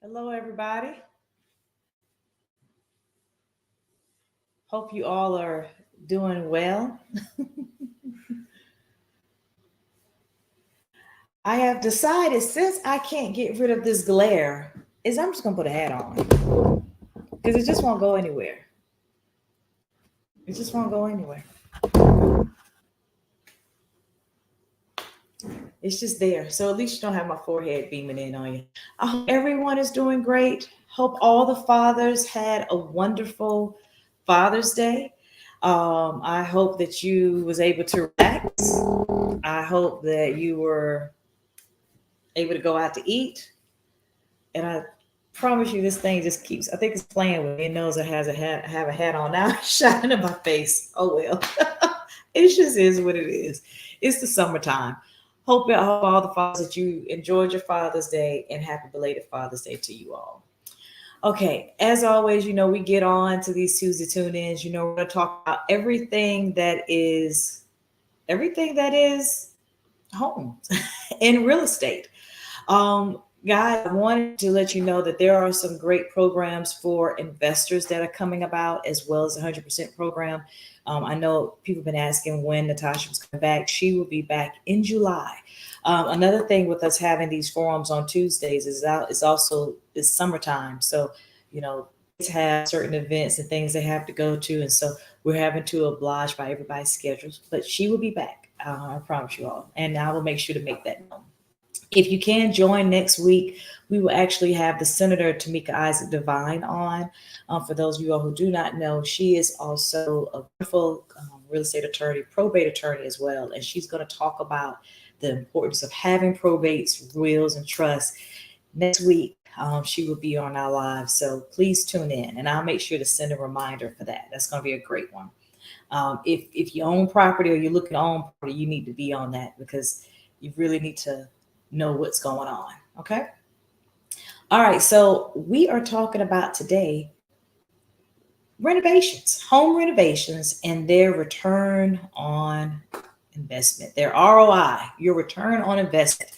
Hello, everybody. Hope you all are doing well. I have decided since I can't get rid of this glare, is I'm just gonna put a hat on because it just won't go anywhere. It just won't go anywhere. It's just there. So at least you don't have my forehead beaming in on you. I hope everyone is doing great. Hope all the fathers had a wonderful Father's Day. I hope that you was able to relax. I hope that you were able to go out to eat. And I promise you, this thing just keeps. I think it's playing with me. It knows it has a hat. I have a hat on now, shining in my face. Oh well, it just is what it is. It's the summertime. Hope all the fathers that you enjoyed your Father's Day and happy belated Father's Day to you all. Okay, as always, we get on to these Tuesday tune-ins. We're going to talk about everything that is homes and real estate. Guys, I wanted to let you know that there are some great programs for investors that are coming about, as well as a 100% program. I know people have been asking when Natasha was coming back. She will be back in July. Another thing with us having these forums on Tuesdays is also it's summertime, so kids have certain events and things they have to go to, and so we're having to oblige by everybody's schedules. But she will be back. I promise you all, and I will make sure to make that known. If you can join next week, we will actually have the Senator Tamika Isaac Devine on. For those of you all who do not know, she is also a wonderful real estate attorney, probate attorney as well. And she's going to talk about the importance of having probates, wills, and trusts. Next week, she will be on our live. So please tune in, and I'll make sure to send a reminder for that. That's going to be a great one. If you own property or you're looking to own property, you need to be on that because you really need to know what's going on. Okay. All right. So we are talking about today renovations, home renovations, and their return on investment, their ROI, your return on investment.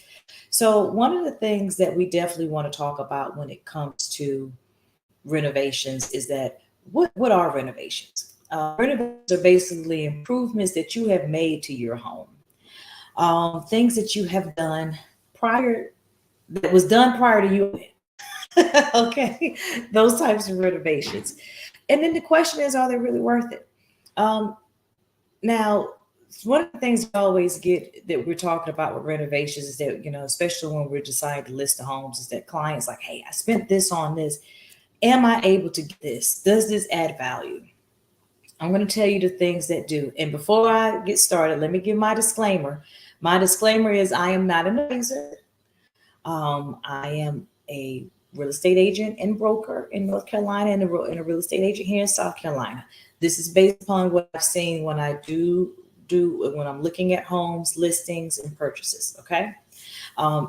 So, one of the things that we definitely want to talk about when it comes to renovations is that what are renovations? Renovations are basically improvements that you have made to your home, things that you have done prior that was done prior to you. Okay, those types of renovations. And then the question is, are they really worth it? Um, Now, one of the things we always get that we're talking about with renovations is that, especially when we're deciding to list the homes, is that clients like, hey, I spent this on this. Am I able to get this? Does this add value? I'm going to tell you the things that do. And before I get started, let me give my disclaimer. My disclaimer is I am not an advisor. I am a real estate agent and broker in North Carolina and a real estate agent here in South Carolina. This is based upon what I've seen when I do when I'm looking at homes, listings, and purchases. Okay.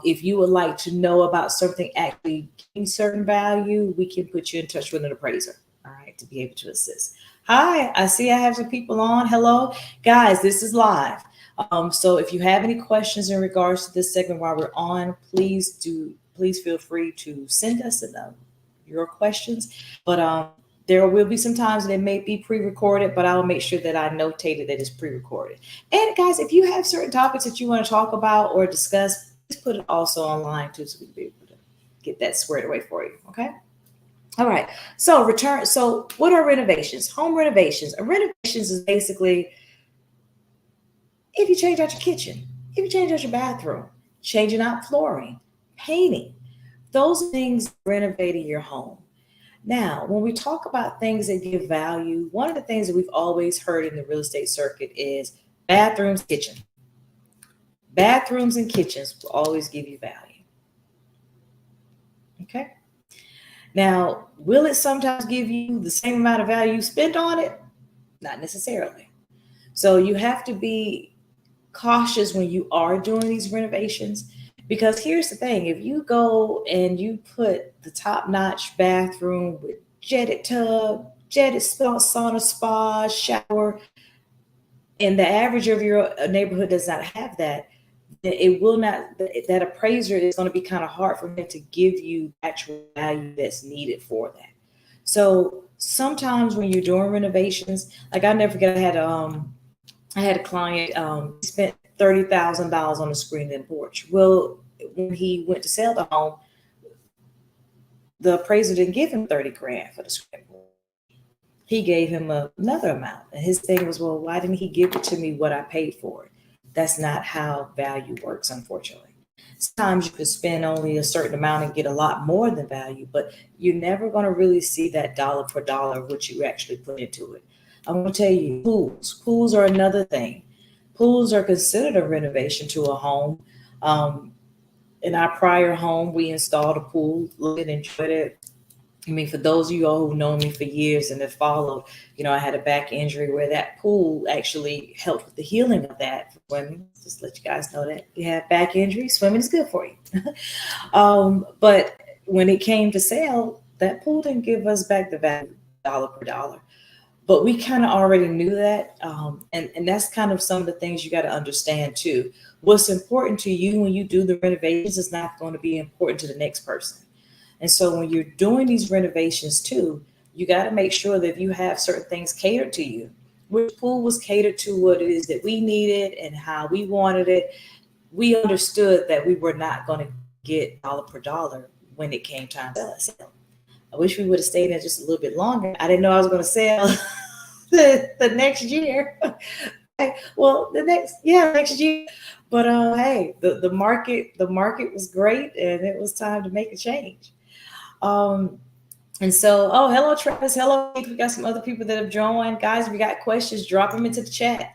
If you would like to know about something actually getting certain value, we can put you in touch with an appraiser. All right, to be able to assist. Hi, I see I have some people on. Hello, guys. This is live. So if you have any questions in regards to this segment while we're on, please feel free to send us your questions. But there will be some times that it may be pre-recorded, but I'll make sure that I notated that it's pre-recorded. And guys, if you have certain topics that you want to talk about or discuss, please put it also online too, so we can be able to get that squared away for you. Okay. All right. So what are renovations? Home renovations. A renovations is basically if you change out your kitchen, if you change out your bathroom, changing out flooring, painting, those things renovating your home. Now, when we talk about things that give value, one of the things that we've always heard in the real estate circuit is bathrooms, kitchen. Bathrooms and kitchens will always give you value. Okay. Now, will it sometimes give you the same amount of value you spent on it? Not necessarily. So you have to be cautious when you are doing these renovations, because here's the thing: if you go and you put the top-notch bathroom with jetted tub, jetted sauna, spa, shower, and the average of your neighborhood does not have that, it will not, that appraiser is going to be kind of hard for him to give you actual value that's needed for that. So sometimes when you're doing renovations, like I never forget, I had a client, spent $30,000 on the screen and porch. Well, when he went to sell the home, the appraiser didn't give him 30 grand for the screen. He gave him another amount. And his thing was, well, why didn't he give it to me what I paid for it? That's not how value works, unfortunately. Sometimes you can spend only a certain amount and get a lot more than value, but you're never going to really see that dollar for dollar what you actually put into it. I'm going to tell you, pools. Pools are another thing. Pools are considered a renovation to a home. In our prior home, we installed a pool, loved it, enjoyed it. I mean, for those of you all who've known me for years and have followed, I had a back injury where that pool actually helped with the healing of that for swimming. Just let you guys know that if you have back injury, swimming is good for you. But when it came to sale, that pool didn't give us back the value dollar per dollar. But we kind of already knew that. And that's kind of some of the things you got to understand too. What's important to you when you do the renovations is not going to be important to the next person. And so when you're doing these renovations too, you got to make sure that you have certain things catered to you. Which pool was catered to what it is that we needed and how we wanted it. We understood that we were not going to get dollar per dollar when it came time to sell. I wish we would have stayed in just a little bit longer. I didn't know I was going to sell the next year. Well, next year. But hey, the market was great, and it was time to make a change. And so, oh, hello, Travis. Hello. We got some other people that have joined. Guys, if you got questions, drop them into the chat.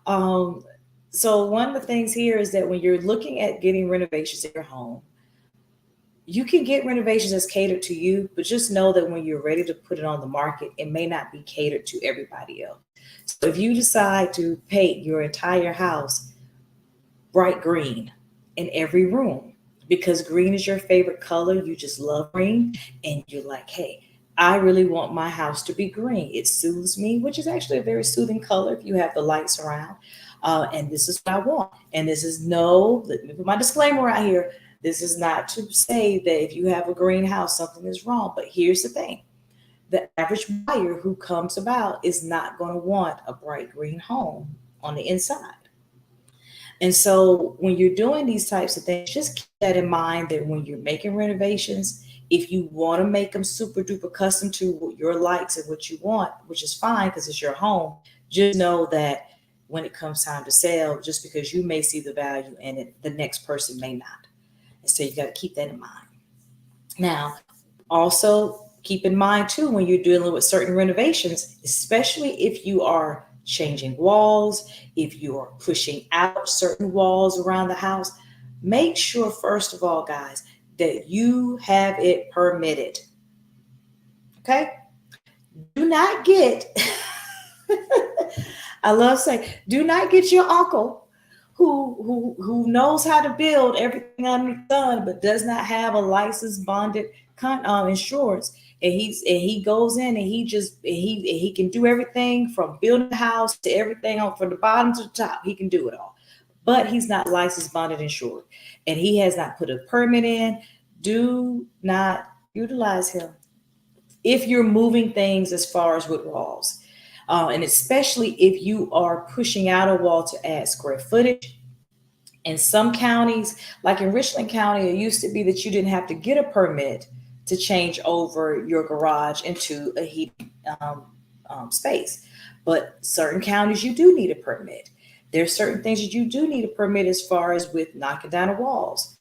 So one of the things here is that when you're looking at getting renovations in your home, you can get renovations that's catered to you, but just know that when you're ready to put it on the market, it may not be catered to everybody else. So if you decide to paint your entire house bright green in every room, because green is your favorite color, you just love green, and you're like, hey, I really want my house to be green. It soothes me, which is actually a very soothing color if you have the lights around. And this is what I want. And this is let me put my disclaimer out here. This is not to say that if you have a green house, something is wrong. But here's the thing. The average buyer who comes about is not going to want a bright green home on the inside. And so when you're doing these types of things, just keep that in mind that when you're making renovations, if you want to make them super duper custom to your likes and what you want, which is fine because it's your home, just know that when it comes time to sell, just because you may see the value in it, the next person may not. And so you got to keep that in mind. Now, also keep in mind too, when you're dealing with certain renovations, especially if you are changing walls, if you are pushing out certain walls around the house, make sure, first of all, guys, that you have it permitted. Okay? Do not get, I love saying, do not get your uncle who knows how to build everything under the sun, but does not have a licensed bonded insurance. And he goes in and he can do everything from building the house to everything from the bottom to the top. He can do it all, but he's not licensed, bonded, insured, and he has not put a permit in. Do not utilize him if you're moving things as far as with walls. And especially if you are pushing out a wall to add square footage. In some counties, like in Richland County, it used to be that you didn't have to get a permit to change over your garage into a heated space. But certain counties, you do need a permit. There's certain things that you do need a permit as far as with knocking down the walls.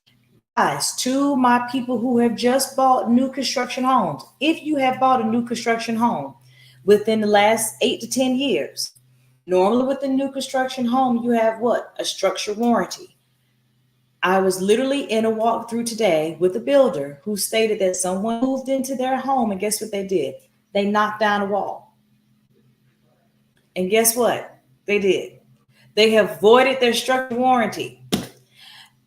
Guys, to my people who have just bought new construction homes, if you have bought a new construction home within the last 8 to 10 years, normally with a new construction home, you have what? A structure warranty. I was literally in a walkthrough today with a builder who stated that someone moved into their home, and guess what they did? They knocked down a wall. And guess what? They did. They have voided their structure warranty.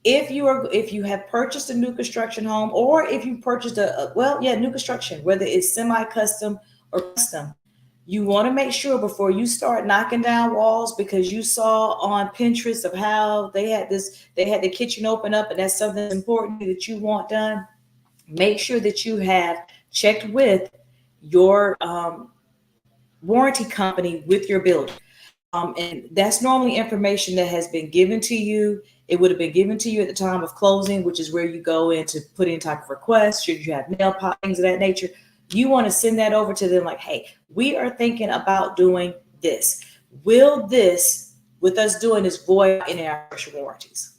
If you have purchased a new construction home, or if you purchased new construction, whether it's semi-custom or custom, You want to make sure before you start knocking down walls because you saw on Pinterest of how they had the kitchen open up and that's something that's important that you want done. Make sure that you have checked with your warranty company with your builder. And that's normally information that has been given to you. It would have been given to you at the time of closing, which is where you go in to put in type of request. Should you have nail pot, things of that nature, you want to send that over to them like, hey, we are thinking about doing this. Will this, with us doing this, void any of our warranties?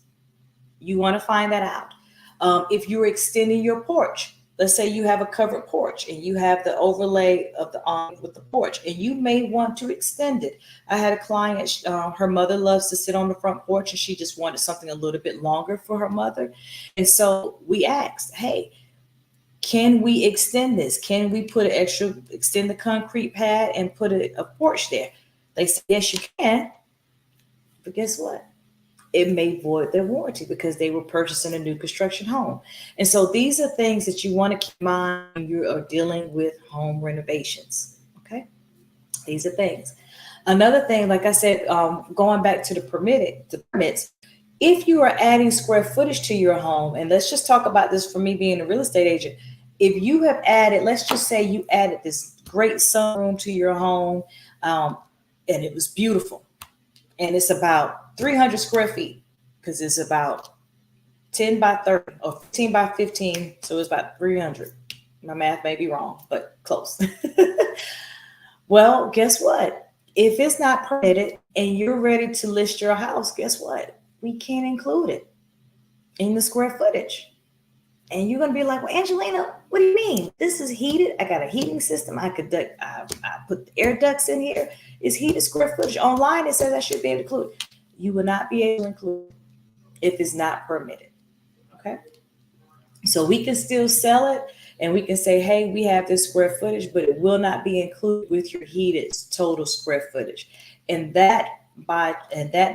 You want to find that out. If you're extending your porch, let's say you have a covered porch and you have the overlay of the awning with the porch, and you may want to extend it. I had a client, her mother loves to sit on the front porch, and she just wanted something a little bit longer for her mother. And so we asked, hey, can we extend this? Can we put extend the concrete pad and put a porch there? They said, yes, you can. But guess what? It may void their warranty because they were purchasing a new construction home. And so these are things that you want to keep in mind when you are dealing with home renovations. Okay. These are things. Another thing, like I said, going back to the permits, if you are adding square footage to your home, and let's just talk about this for me being a real estate agent. If you have added, let's just say you added this great sunroom to your home, and it was beautiful, and it's about 300 square feet because it's about 10 by 30 or 15 by 15. So it's about 300. My math may be wrong, but close. Well, guess what? If it's not permitted and you're ready to list your house, guess what? We can't include it in the square footage. And you're going to be like, well, Angelina, what do you mean? This is heated. I got a heating system. I put the air ducts in here. It's heated square footage. Online, it says I should be able to include it. You will not be able to include it if it's not permitted. Okay. So we can still sell it and we can say, hey, we have this square footage, but it will not be included with your heated total square footage. And that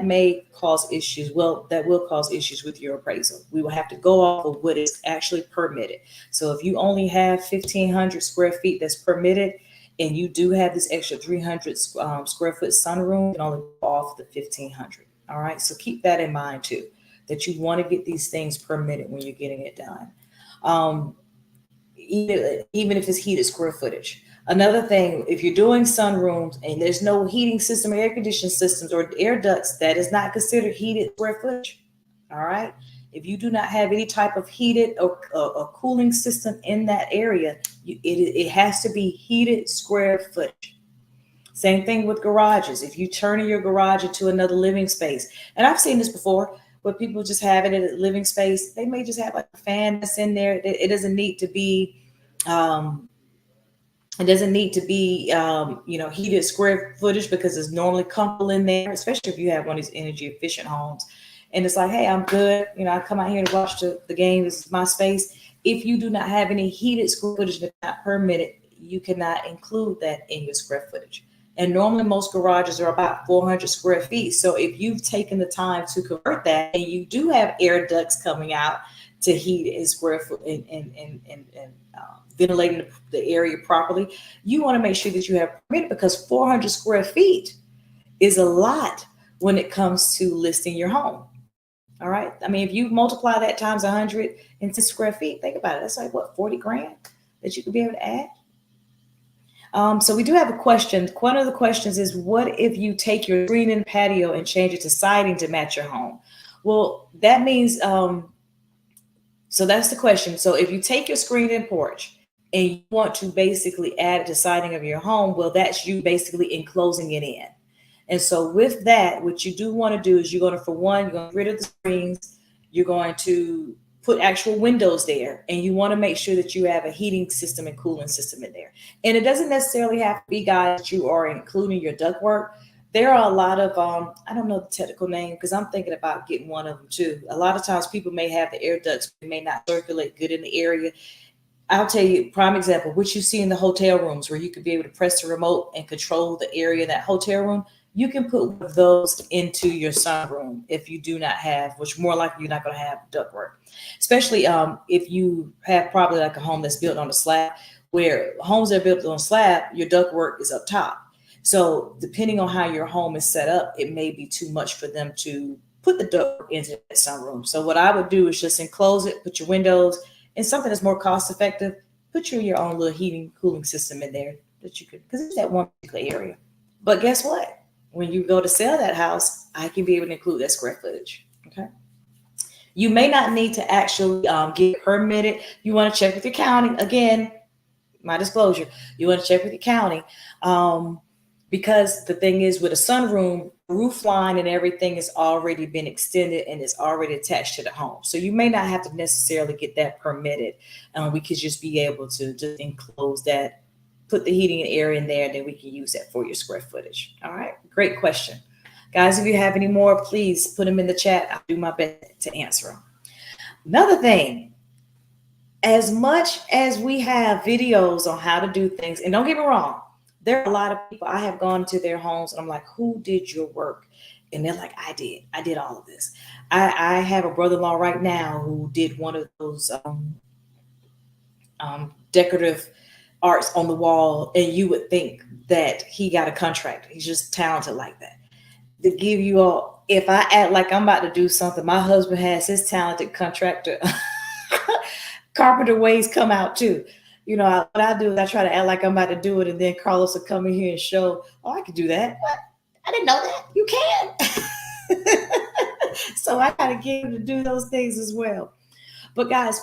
may cause issues. Well, that will cause issues with your appraisal. We will have to go off of what is actually permitted. So if you only have 1,500 square feet that's permitted, and you do have this extra 300 square foot sunroom, you can only go off the 1,500. All right. So keep that in mind too, that you want to get these things permitted when you're getting it done. Even if it's heated square footage. Another thing, if you're doing sunrooms and there's no heating system or air conditioning systems or air ducts, that is not considered heated square footage. All right. If you do not have any type of heated or cooling system in that area, it has to be heated square footage. Same thing with garages. If you turn your garage into another living space, and I've seen this before, where people just have it in a living space, they may just have like a fan that's in there. It doesn't need to be heated square footage because it's normally comfortable in there, especially if you have one of these energy efficient homes. And it's like, hey, I'm good. I come out here to watch the game. This is my space. If you do not have any heated square footage that's not permitted, you cannot include that in your square footage. And normally most garages are about 400 square feet. So if you've taken the time to convert that and you do have air ducts coming out to heat and square foot and ventilating the area properly, you want to make sure that you have permitted, because 400 square feet is a lot when it comes to listing your home. All right. I mean, if you multiply that times 110 square feet, think about it. That's like what, 40 grand that you could be able to add. So we do have a question. One of the questions is, what if you take your screen and patio and change it to siding to match your home? Well, that means, so that's the question. So if you take your screen and porch and you want to basically add it to siding of your home, well, that's you basically enclosing it in. And so with that, what you do want to do is you're going to get rid of the screens. You're going to put actual windows there, and you want to make sure that you have a heating system and cooling system in there. And it doesn't necessarily have to be, guys, that you are including your ductwork. There are a lot of, I don't know the technical name because I'm thinking about getting one of them too. A lot of times people may have the air ducts, but may not circulate good in the area. I'll tell you, prime example, which you see in the hotel rooms where you could be able to press the remote and control the area in that hotel room. You can put one of those into your sunroom if you do not have, which more likely you're not going to have ductwork, especially if you have probably like a home that's built on a slab. Where homes that are built on slab, your ductwork is up top. So depending on how your home is set up, it may be too much for them to put the ductwork into that sunroom. So what I would do is just enclose it, put your windows, and something that's more cost effective, put your own little heating cooling system in there that you could, because it's that one particular area. But guess what? When you go to sell that house, I can be able to include that square footage. Okay. You may not need to actually get permitted. You want to check with your county. Again, my disclosure. You want to check with your county. Because the thing is, with a sunroom, roof line and everything has already been extended and it's already attached to the home. So you may not have to necessarily get that permitted. We could just be able to just enclose that, put the heating and air in there, and then we can use that for your square footage. All right, great question. Guys, if you have any more, please put them in the chat. I'll do my best to answer them. Another thing, as much as we have videos on how to do things, and don't get me wrong, there are a lot of people, I have gone to their homes and I'm like, who did your work? And they're like, I did all of this. I have a brother-in-law right now who did one of those decorative arts on the wall, and you would think that he got a contract. He's just talented like that. To give you all, if I act like I'm about to do something, my husband has his talented contractor carpenter ways come out too. You know, what I do is I try to act like I'm about to do it, and then Carlos will come in here and show, oh, I can do that. What? I didn't know that. You can. So I got to get him to do those things as well. But guys,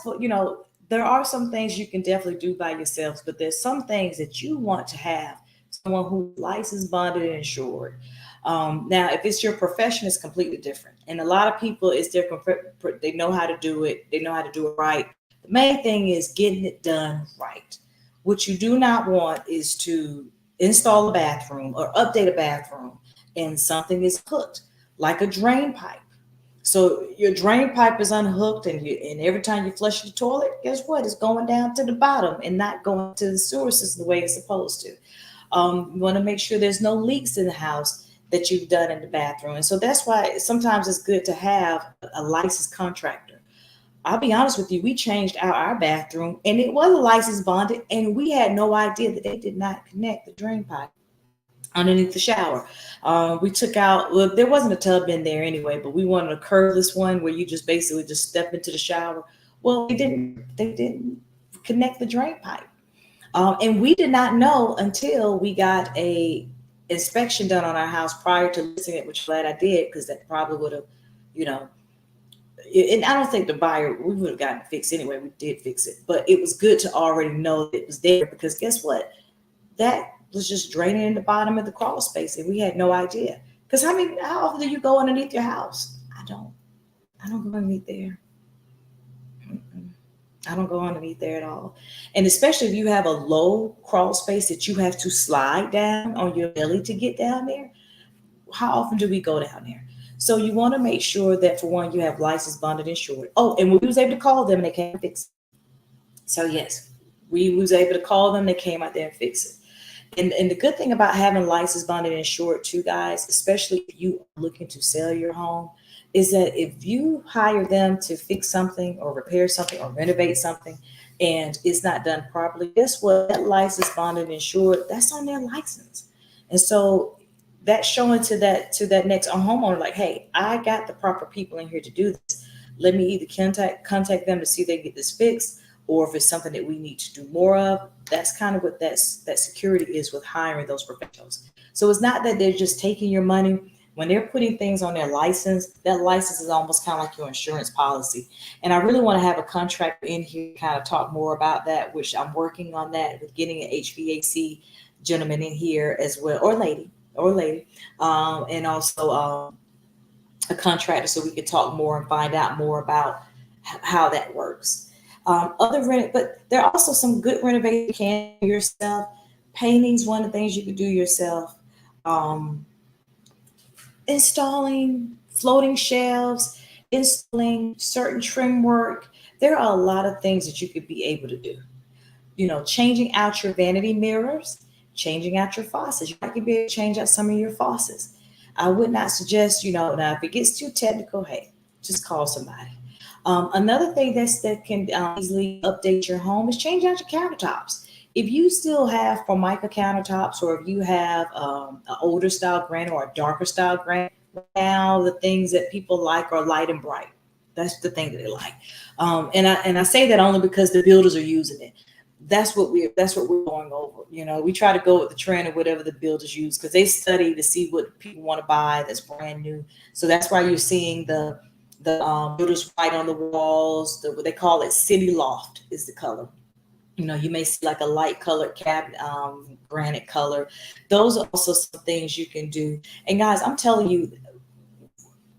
there are some things you can definitely do by yourselves, but there's some things that you want to have someone who's licensed, bonded, and insured. Now, if it's your profession, it's completely different. And a lot of people, they know how to do it. They know how to do it right. The main thing is getting it done right. What you do not want is to install a bathroom or update a bathroom and something is hooked, like a drain pipe. So your drain pipe is unhooked, and every time you flush the toilet, guess what? It's going down to the bottom and not going to the sewer system the way it's supposed to. You want to make sure there's no leaks in the house that you've done in the bathroom. And so that's why sometimes it's good to have a licensed contractor. I'll be honest with you, we changed out our bathroom and it was a license bonded, and we had no idea that they did not connect the drain pipe underneath the shower. We took out, well, there wasn't a tub in there anyway, but we wanted a curveless one where you just basically just step into the shower. Well, they didn't connect the drain pipe. And we did not know until we got a inspection done on our house prior to listing it, which I'm glad I did, because that probably would have, and I don't think the buyer, we would have gotten it fixed anyway. We did fix it, but it was good to already know that it was there, because guess what? That was just draining in the bottom of the crawl space, and we had no idea. Because how often do you go underneath your house? I don't go underneath there. I don't go underneath there at all. And especially if you have a low crawl space that you have to slide down on your belly to get down there. How often do we go down there? So you want to make sure that, for one, you have licensed, bonded, insured. Oh, and we was able to call them and they came and fix it. So yes, we was able to call them. They came out there and fix it. And the good thing about having licensed, bonded, and insured too, guys, especially if you are looking to sell your home, is that if you hire them to fix something or repair something or renovate something and it's not done properly, guess what? That license, bonded, and insured, that's on their license. And so that's showing to that next homeowner, like, hey, I got the proper people in here to do this. Let me either contact them to see if they get this fixed, or if it's something that we need to do more of. That's kind of what that security is with hiring those professionals. So it's not that they're just taking your money. When they're putting things on their license, that license is almost kind of like your insurance policy. And I really want to have a contractor in here to kind of talk more about that, which I'm working on that with getting an HVAC gentleman in here as well, or lady, and also a contractor, so we could talk more and find out more about how that works. But there are also some good renovations you can do yourself. Painting's one of the things you can do yourself. Installing floating shelves, installing certain trim work. There are a lot of things that you could be able to do. Changing out your vanity mirrors, changing out your faucets. You might be able to change out some of your faucets. I would not suggest, now if it gets too technical, hey, just call somebody. Another thing that can easily update your home is change out your countertops. if you still have Formica countertops, or if you have an older style granite or a darker style granite, now the things that people like are light and bright. That's the thing that they like. And I say that only because the builders are using it. That's what we're going over. We try to go with the trend of whatever the builders use, because they study to see what people want to buy that's brand new. So that's why you're seeing the builders white on the walls. What they call it, city loft is the color. You may see like a light colored cabinet, granite color. Those are also some things you can do. And guys, I'm telling you,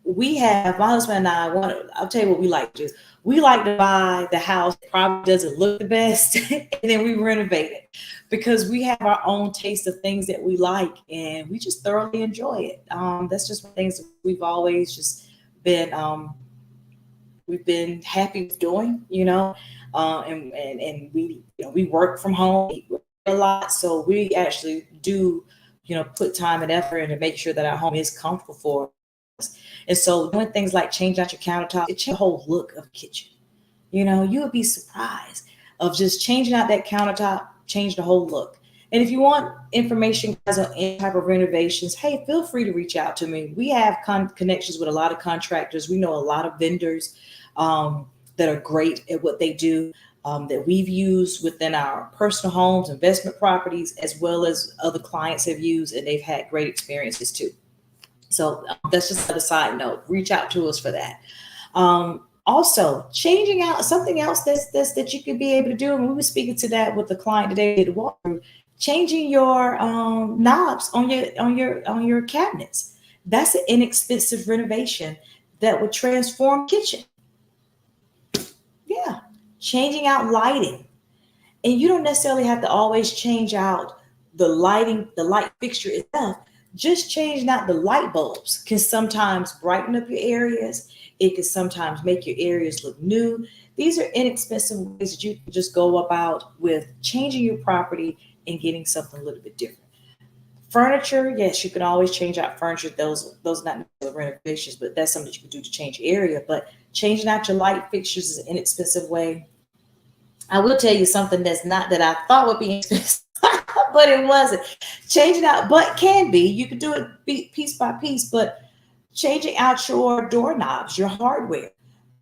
my husband and I'll tell you what we like to do. We like to buy the house that probably doesn't look the best, and then we renovate it, because we have our own taste of things that we like, and we just thoroughly enjoy it. That's just one things that we've always just been, we've been happy with doing, and we work from home a lot, so we actually do, put time and effort in to make sure that our home is comfortable for. And so doing things like changing out your countertop, it changes the whole look of the kitchen. You would be surprised of just changing out that countertop, change the whole look. And if you want information, guys, on any type of renovations, hey, feel free to reach out to me. We have connections with a lot of contractors. We know a lot of vendors that are great at what they do, that we've used within our personal homes, investment properties, as well as other clients have used, and they've had great experiences too. So that's just a side note. Reach out to us for that. Also, changing out something else that you could be able to do. And we were speaking to that with the client today at the walkthrough. Changing your knobs on your cabinets. That's an inexpensive renovation that would transform kitchen. Yeah, changing out lighting, and you don't necessarily have to always change out the lighting, the light fixture itself. Just changing out the light bulbs can sometimes brighten up your areas. It can sometimes make your areas look new. These are inexpensive ways that you can just go about with changing your property and getting something a little bit different. Furniture, yes, you can always change out furniture. Those not necessarily renovations, but that's something that you can do to change your area. But changing out your light fixtures is an inexpensive way. I will tell you something that I thought would be expensive, but it wasn't. Changing out, but can be. You can do it piece by piece, but changing out your doorknobs, your hardware.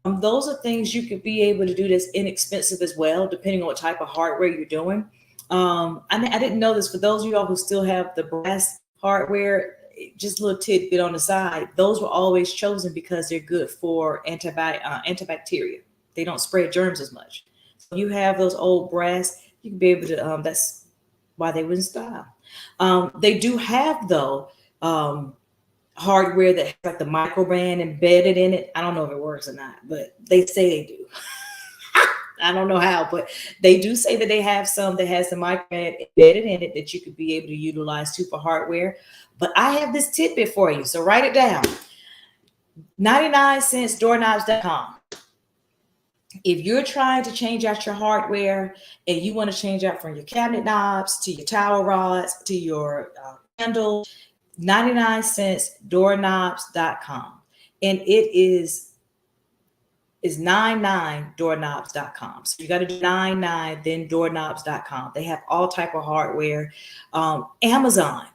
Those are things you could be able to do that's inexpensive as well, depending on what type of hardware you're doing. I didn't know this. For those of y'all who still have the brass hardware, just a little tidbit on the side, those were always chosen because they're good for antibacterial. They don't spread germs as much. So you have those old brass, you can be able to, that's why they were in style. They do have, though, hardware that has like the microband embedded in it. I don't know if it works or not, but they say they do. I don't know how, but they do say that they have some that has the microband embedded in it that you could be able to utilize too for hardware. But I have this tidbit for you, so write it down. 99cents doorknobs.com. If you're trying to change out your hardware and you want to change out from your cabinet knobs to your towel rods to your handle, 99cents doorknobs.com. And it is 99doorknobs.com. So you got to do 99, then doorknobs.com. They have all type of hardware. Amazon.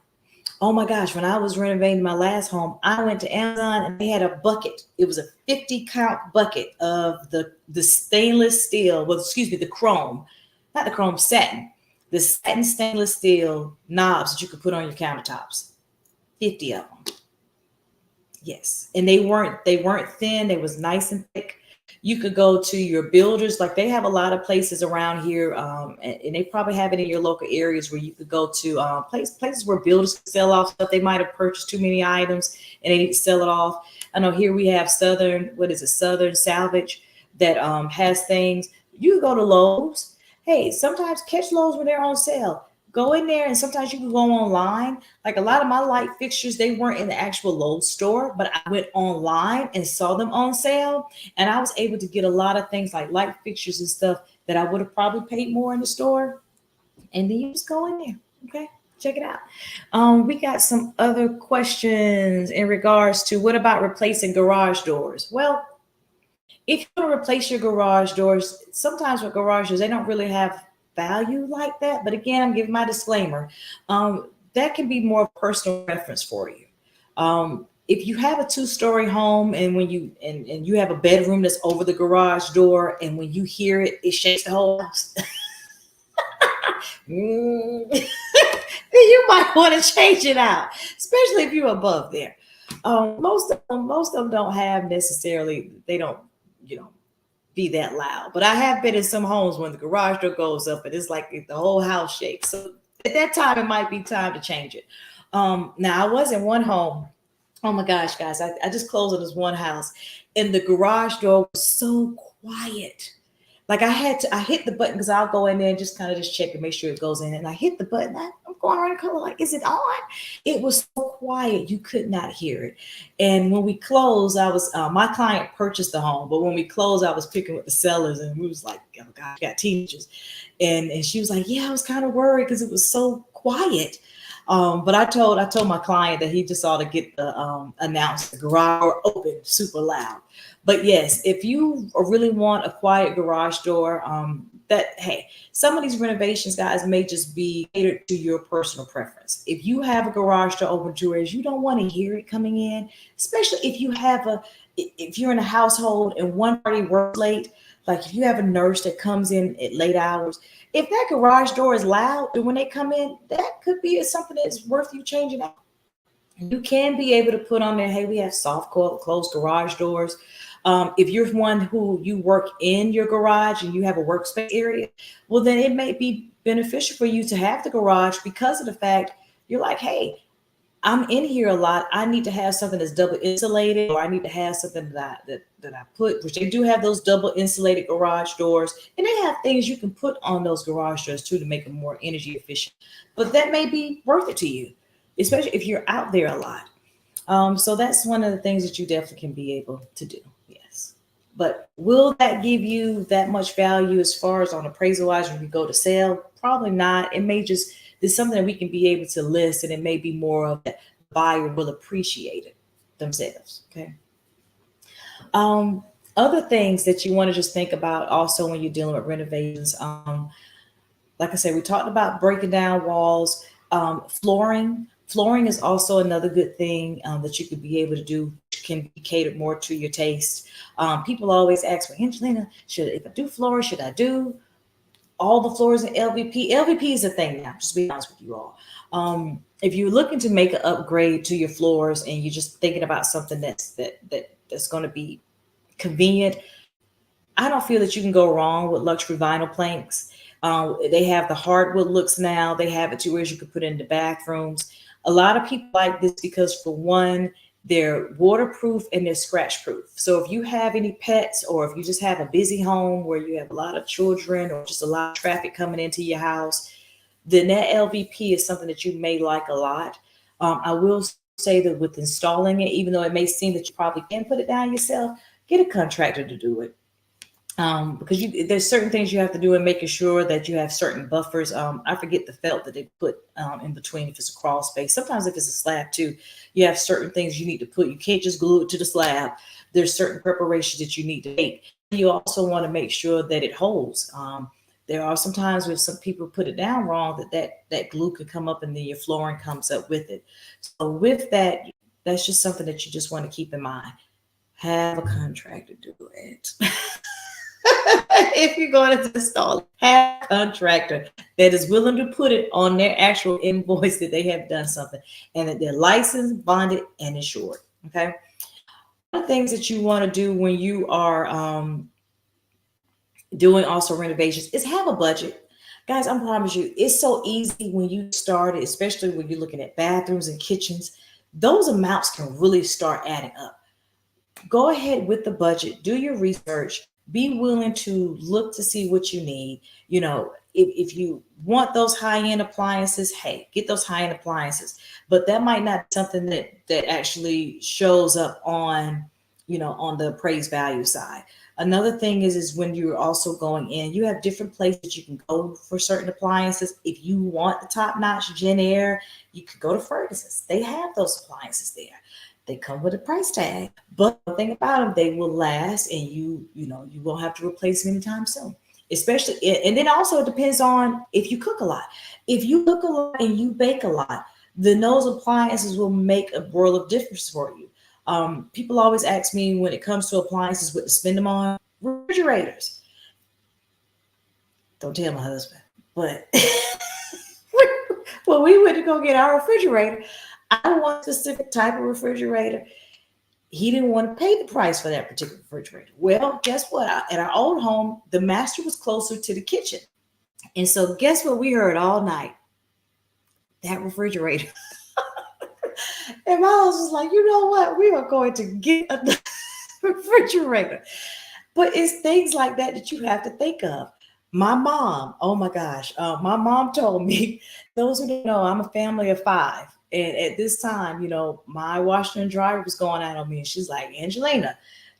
Oh my gosh, when I was renovating my last home, I went to Amazon and they had a bucket. It was a 50 count bucket of the stainless steel, the chrome, not the chrome, satin, the satin stainless steel knobs that you could put on your countertops. 50 of them. Yes. And they weren't thin. They was nice and thick. You could go to your builders. Like they have a lot of places around here, and they probably have it in your local areas where you could go to places where builders sell off stuff. They might have purchased too many items and they need to sell it off. I know here we have Southern Salvage that has things. You go to Lowe's. Hey, sometimes catch Lowe's when they're on sale. Go in there, and sometimes you can go online. Like a lot of my light fixtures, they weren't in the actual Lowe's store, but I went online and saw them on sale. And I was able to get a lot of things like light fixtures and stuff that I would have probably paid more in the store. And then you just go in there. Okay, check it out. We got some other questions in regards to what about replacing garage doors? Well, if you want to replace your garage doors, sometimes with garage doors, they don't really have value like that. But again, I'm giving my disclaimer. That can be more personal reference for you. If you have a two-story home and when and you have a bedroom that's over the garage door, and when you hear it, it shakes the whole house. Then you might want to change it out, especially if you're above there. Most of them don't have necessarily. They don't, you know, be that loud. But I have been in some homes when the garage door goes up and it's like the whole house shakes. So at that time, it might be time to change it. Now I was in one home. Oh my gosh, guys, I just closed on this one house, and the garage door was so quiet. Like I hit the button because I'll go in there and just kind of just check and make sure it goes in. And I hit the button. I'm going around the color like, is it on? It was so quiet, you could not hear it. And when we closed, I was my client purchased the home, but when we closed, I was picking with the sellers, and we was like, oh God, I got teenagers, and she was like, yeah, I was kind of worried because it was so quiet. But I told my client that he just ought to get the announce the garage door open super loud. But yes, if you really want a quiet garage door, that hey, some of these renovations, guys, may just be catered to your personal preference. If you have a garage door open to it, you don't want to hear it coming in, especially if you're in a household and one party works late, like if you have a nurse that comes in at late hours, if that garage door is loud, and when they come in, that could be something that's worth you changing out. You can be able to put on there, hey, we have soft closed garage doors. If you're one who you work in your garage and you have a workspace area, well, then it may be beneficial for you to have the garage because of the fact you're like, hey, I'm in here a lot. I need to have something that's double insulated, or I need to have something that I put, which they do have those double insulated garage doors, and they have things you can put on those garage doors too to make them more energy efficient. But that may be worth it to you, especially if you're out there a lot. So that's one of the things that you definitely can be able to do. Yes. But will that give you that much value as far as on appraisal wise when you go to sell? Probably not. It may just there's something that we can be able to list, and it may be more of that the buyer will appreciate it themselves. Okay. Other things that you want to just think about also when you're dealing with renovations. Like I said, we talked about breaking down walls, flooring. Flooring is also another good thing that you could be able to do. Can be catered more to your taste. People always ask me, Angelina, if I do flooring, should I do all the floors in LVP? LVP is a thing now. Just to be honest with you all. If you're looking to make an upgrade to your floors and you're just thinking about something that's going to be convenient, I don't feel that you can go wrong with luxury vinyl planks. They have the hardwood looks now. They have it to where you can put it in the bathrooms. A lot of people like this because, for one, they're waterproof and they're scratch proof. So if you have any pets, or if you just have a busy home where you have a lot of children or just a lot of traffic coming into your house, then that LVP is something that you may like a lot. I will say that with installing it, even though it may seem that you probably can put it down yourself, get a contractor to do it. Because there's certain things you have to do in making sure that you have certain buffers. I forget the felt that they put in between if it's a crawl space. Sometimes if it's a slab too, you have certain things you need to put. You can't just glue it to the slab. There's certain preparations that you need to make. You also want to make sure that it holds. There are some times where some people put it down wrong, that glue could come up and then your flooring comes up with it. So with that, that's just something that you just want to keep in mind. Have a contractor do it. If you're going to install it, have a contractor that is willing to put it on their actual invoice that they have done something, and that they're licensed, bonded, and insured. Okay. One of the things that you want to do when you are doing also renovations is have a budget. Guys, I promise you, it's so easy when you start it, especially when you're looking at bathrooms and kitchens. Those amounts can really start adding up. Go ahead with the budget, do your research, be willing to look to see what you need. If you want those high-end appliances, hey, get those high-end appliances. But that might not be something that actually shows up on the appraised value side. Another thing is when you're also going in, you have different places you can go for certain appliances. If you want the top-notch Gen Air, you can go to Ferguson's. They have those appliances there. They come with a price tag, but one thing about them, they will last, and you won't have to replace them anytime soon. especially, and then also it depends on if you cook a lot. If you cook a lot and you bake a lot, then those appliances will make a world of difference for you. People always ask me when it comes to appliances what to spend them on. Refrigerators. Don't tell my husband, but when we went to go get our refrigerator, I want a specific type of refrigerator. He didn't want to pay the price for that particular refrigerator. Well, guess what? At our old home, the master was closer to the kitchen. And so, guess what we heard all night? That refrigerator. And my husband was like, you know what? We are going to get a refrigerator. But it's things like that that you have to think of. My mom, oh my gosh, my mom told me, those who don't know, I'm a family of five. And at this time, my washer and dryer was going out on me. And she's like, Angelina,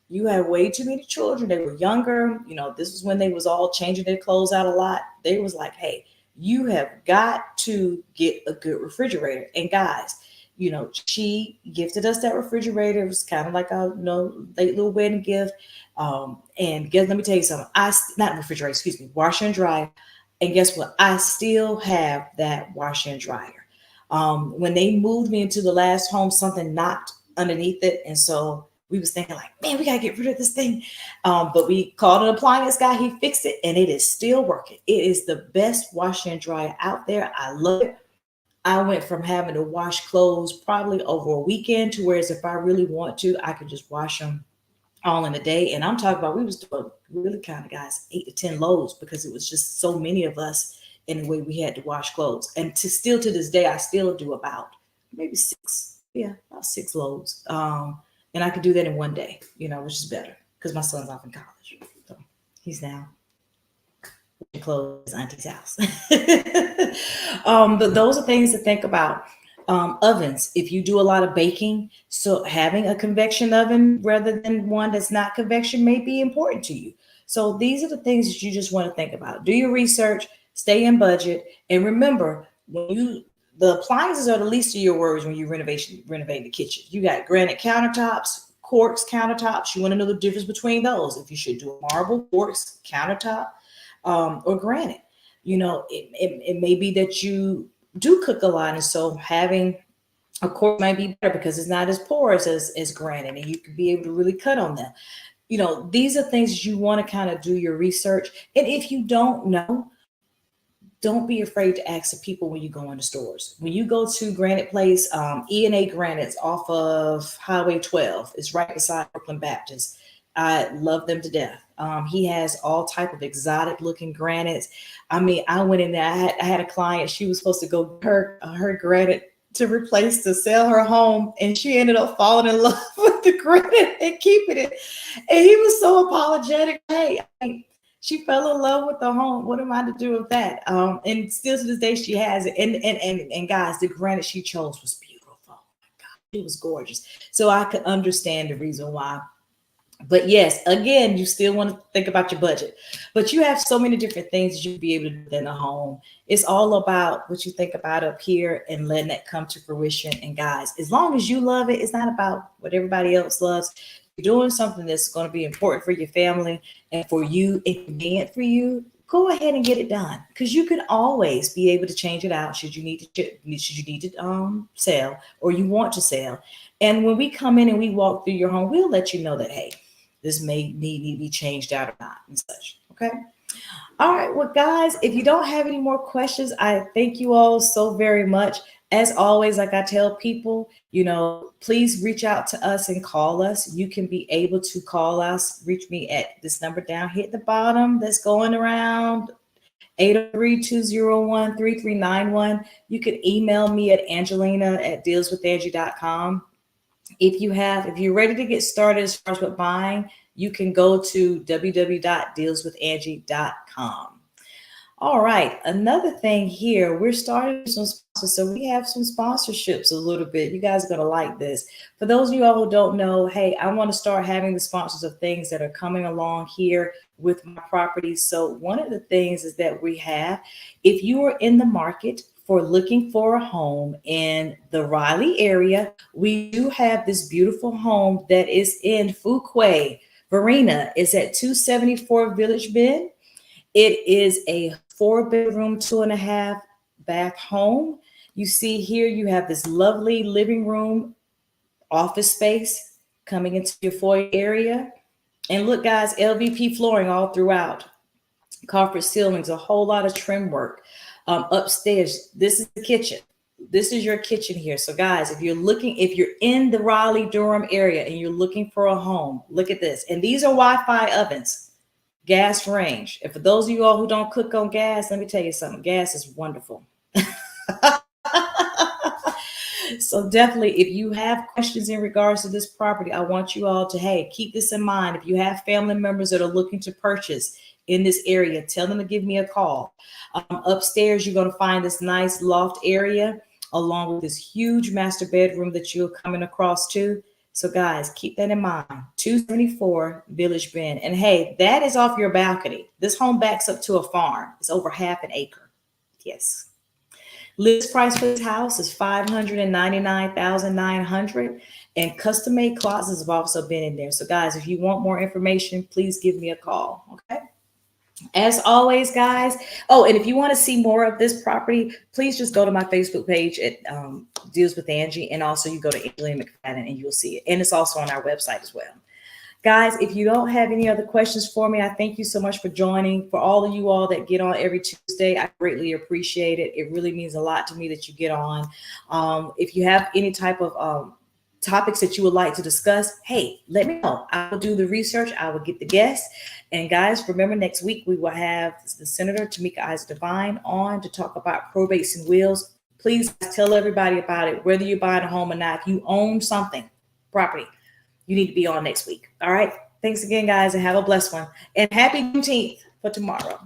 you have way too many children. They were younger. This was when they was all changing their clothes out a lot. They was like, hey, you have got to get a good refrigerator. And guys, she gifted us that refrigerator. It was kind of like a late little wedding gift. And let me tell you something. Not refrigerator, excuse me, washer and dryer. And guess what? I still have that washer and dryer. When they moved me into the last home, something knocked underneath it. And so we was thinking like, man, we got to get rid of this thing. But we called an appliance guy. He fixed it and it is still working. It is the best washer and dryer out there. I love it. I went from having to wash clothes probably over a weekend to whereas if I really want to, I could just wash them all in a day. And I'm talking about, we was doing really kind of guys, 8 to 10 loads because it was just so many of us in the way we had to wash clothes. And to this day, I still do about maybe 6. Yeah, about 6 loads. And I could do that in one day, which is better because my son's off in college. So he's now clothes his auntie's house. But those are things to think about. Ovens, if you do a lot of baking, so having a convection oven rather than one that's not convection may be important to you. So these are the things that you just want to think about. Do your research, stay in budget, and remember the appliances are the least of your worries when you renovate the kitchen. You got granite countertops, quartz countertops. You want to know the difference between those. If you should do a marble, quartz countertop, or granite. It may be that you do cook a lot, and so having a quartz might be better because it's not as porous as granite, and you can be able to really cut on them. These are things you want to kind of do your research. And if you don't know, don't be afraid to ask the people when you go into stores. When you go to Granite Place, E&A Granites off of Highway 12, it's right beside Brooklyn Baptist. I love them to death. He has all type of exotic looking granites. I mean, I went in there. I had a client. She was supposed to go her granite to sell her home, and she ended up falling in love with the granite and keeping it. And he was so apologetic. Hey, she fell in love with the home. What am I to do with that? And still to this day, she has it. And guys, the granite she chose was beautiful. Oh my God, it was gorgeous. So I could understand the reason why. But yes, again, you still want to think about your budget, but you have so many different things that you'll be able to do in a home. It's all about what you think about up here and letting that come to fruition. And guys, as long as you love it, it's not about what everybody else loves. You're doing something that's going to be important for your family and for you, and convenient for you. Go ahead and get it done, because you can always be able to change it out should you need to sell or you want to sell. And when we come in and we walk through your home, we'll let you know that, hey, this may need to be changed out or not and such. Okay. All right. Well, guys, if you don't have any more questions, I thank you all so very much. As always, like I tell people, please reach out to us and call us. You can be able to call us, reach me at this number down here at the bottom that's going around, 803-201-3391. You can email me at angelina@dealswithangie.com. If you're ready to get started as far as with buying, you can go to www.dealswithangie.com. All right. Another thing here, we're starting some sponsors. So we have some sponsorships a little bit. You guys are going to like this. For those of you all who don't know, hey, I want to start having the sponsors of things that are coming along here with my properties. So one of the things is that we have, if you are in the market for looking for a home in the Raleigh area, we do have this beautiful home that is in Fuquay. Verena is at 274 Village Bend. It is a 4-bedroom, 2.5-bath home. You see here, you have this lovely living room, office space coming into your foyer area. And look, guys, LVP flooring all throughout. Carpet ceilings, a whole lot of trim work. Upstairs, this is the kitchen. This is your kitchen here. So, guys, if you're in the Raleigh Durham area and you're looking for a home, look at this. And these are Wi-Fi ovens, gas range. And for those of you all who don't cook on gas, let me tell you something. Gas is wonderful. So definitely, if you have questions in regards to this property, I want you all to, hey, keep this in mind. If you have family members that are looking to purchase in this area, tell them to give me a call. Upstairs, you're going to find this nice loft area along with this huge master bedroom that you're coming across to. So guys, keep that in mind. 274 Village Bend. And hey, that is off your balcony. This home backs up to a farm. It's over half an acre. Yes. List price for this house is $599,900, and custom made closets have also been in there. So guys, if you want more information, please give me a call. Okay. As always, guys. Oh, and if you want to see more of this property, please just go to my Facebook page. It deals with Angie, and also you go to Angelina McFadden and you'll see it. And it's also on our website as well. Guys, if you don't have any other questions for me, I thank you so much for joining. For all of you all that get on every Tuesday, I greatly appreciate it. It really means a lot to me that you get on. If you have any type of topics that you would like to discuss, hey, let me know. I will do the research. I will get the guests. And guys, remember next week we will have the Senator Tamika Isaac Devine on to talk about probates and wills. Please tell everybody about it, whether you're buying a home or not. If you own something, property, you need to be on next week. All right. Thanks again, guys, and have a blessed one. And happy 15th for tomorrow.